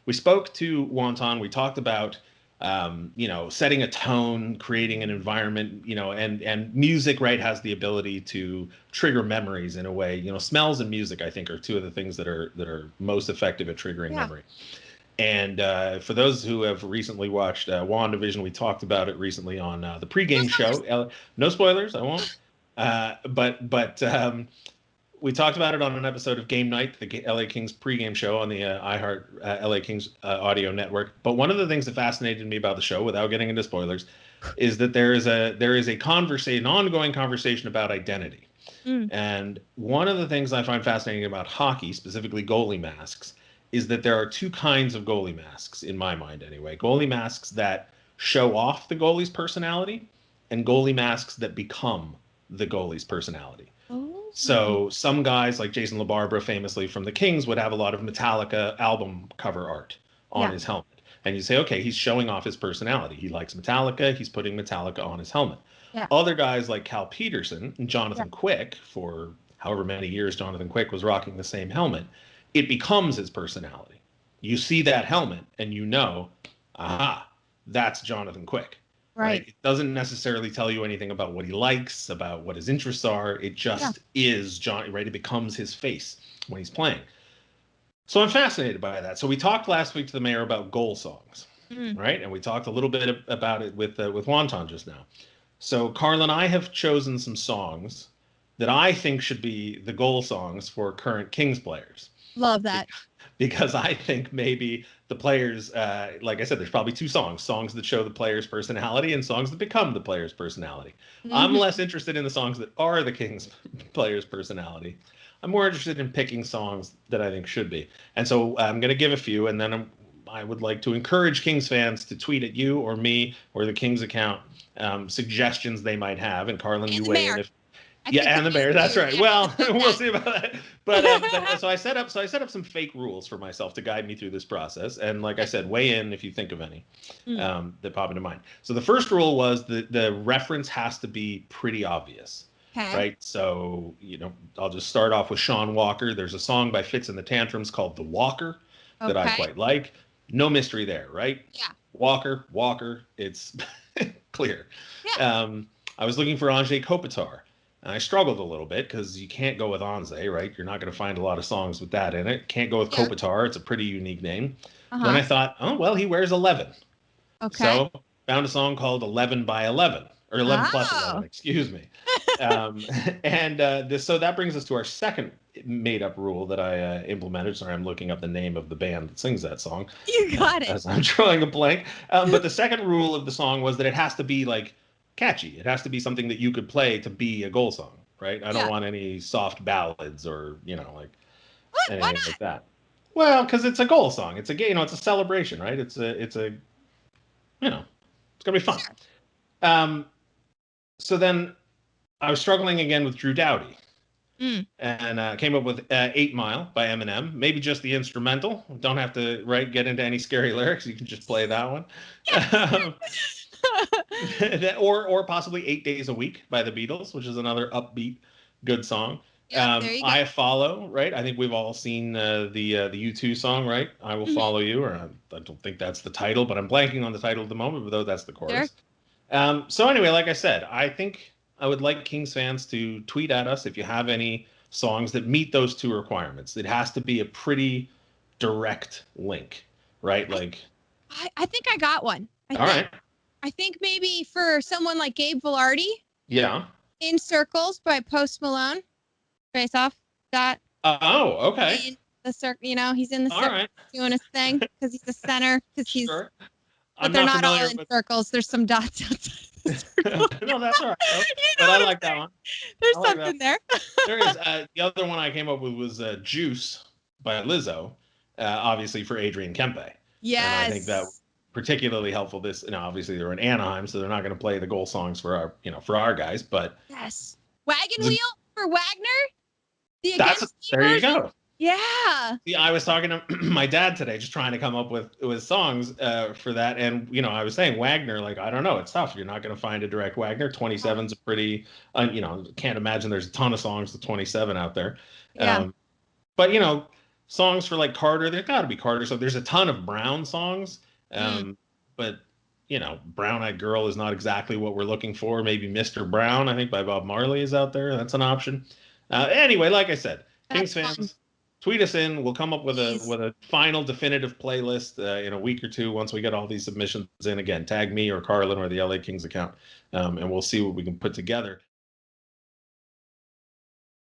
we spoke to Wonton. We talked about setting a tone, creating an environment, and music, right, has the ability to trigger memories in a way. Smells and music, I think, are two of the things that are most effective at triggering Yeah. memory. And for those who have recently watched WandaVision, we talked about it recently on the pregame show. No spoilers, I won't. But we talked about it on an episode of Game Night, the LA Kings pregame show on the iHeart LA Kings audio network. But one of the things that fascinated me about the show, without getting into spoilers, is that there is a conversation, an ongoing conversation about identity. And one of the things I find fascinating about hockey, specifically goalie masks, is that there are two kinds of goalie masks, in my mind anyway. Goalie masks that show off the goalie's personality, and goalie masks that become the goalie's personality. Oh. So some guys like Jason LaBarbera, famously from the Kings, would have a lot of Metallica album cover art on his helmet. And you say, okay, he's showing off his personality. He likes Metallica. He's putting Metallica on his helmet. Yeah. Other guys like Cal Peterson and Jonathan Quick, for however many years Jonathan Quick was rocking the same helmet, it becomes his personality. You see that helmet and you know, aha, that's Jonathan Quick. Right. It doesn't necessarily tell you anything about what he likes, about what his interests are. It just is John, right? It becomes his face when he's playing. So I'm fascinated by that. So we talked last week to the mayor about goal songs, right? And we talked a little bit about it with Wonton just now. So Carl and I have chosen some songs that I think should be the goal songs for current Kings players. Love that. Because I think maybe the players, like I said, there's probably two songs that show the player's personality and songs that become the player's personality. I'm less interested in the songs that are the Kings player's personality. I'm more interested in picking songs that I think should be. And so I'm going to give a few, and then I would like to encourage Kings fans to tweet at you or me or the Kings account suggestions they might have. And Carlin, you weigh in if. And the mayor. That's right. Well, we'll see about that. But so I set up some fake rules for myself to guide me through this process. And like I said, weigh in if you think of any that pop into mind. So the first rule was the reference has to be pretty obvious. Okay. Right. So, I'll just start off with Sean Walker. There's a song by Fitz and the Tantrums called The Walker that I quite like. No mystery there, right? Yeah. Walker. It's clear. Yeah. I was looking for Anze Kopitar. And I struggled a little bit because you can't go with Anze, right? You're not going to find a lot of songs with that in it. Can't go with Kopitar. It's a pretty unique name. Then I thought, oh, well, he wears 11. Okay. So found a song called 11 by 11, or 11 plus 11, excuse me. So that brings us to our second made-up rule that I implemented. Sorry, I'm looking up the name of the band that sings that song. You got it. As I'm drawing a blank. But the second rule of the song was that it has to be like catchy. It has to be something that you could play to be a goal song, right? I don't want any soft ballads or anything like that. Well, because it's a goal song. It's a it's a celebration, right? It's gonna be fun. Sure. So then I was struggling again with Drew Doughty, and came up with 8 Mile by Eminem. Maybe just the instrumental. Don't have to get into any scary lyrics. You can just play that one. or possibly 8 Days a Week by the Beatles, which is another upbeat, good song. Yeah, there you go. I Follow, right? I think we've all seen the U2 song, right? I Will Follow You, or I don't think that's the title, but I'm blanking on the title at the moment, though that's the chorus. Sure. So anyway, like I said, I think I would like Kings fans to tweet at us if you have any songs that meet those two requirements. It has to be a pretty direct link, right? I think I got one. I think maybe for someone like Gabe Velarde. Yeah. In Circles by Post Malone. Face Off. That. Oh, okay. In the circle, he's in the circle doing his thing because he's the center. Because he's. Sure. But they're not all in circles. There's some dots outside the circle. No, that's all right. But I like that one. There's something there. There is. The other one I came up with was Juice by Lizzo, obviously for Adrian Kempe. Yes. And I think that particularly helpful. Obviously they're in Anaheim, so they're not going to play the goal songs for our guys. But yes, Wagon Wheel for Wagner. There you go. Yeah. See, I was talking to my dad today, just trying to come up with songs for that, and I was saying Wagner, I don't know, it's tough. You're not going to find a direct Wagner. 27's a pretty, can't imagine there's a ton of songs with 27 out there. Yeah. But songs for like Carter. There got to be Carter. So there's a ton of Brown songs. But you know, Brown Eyed Girl is not exactly what we're looking for. Maybe Mr. Brown, I think by Bob Marley is out there. That's an option. Anyway, like I said, Kings fans, tweet us in. We'll come up with a final definitive playlist in a week or two once we get all these submissions in. Again, tag me or Carlin or the LA Kings account, and we'll see what we can put together.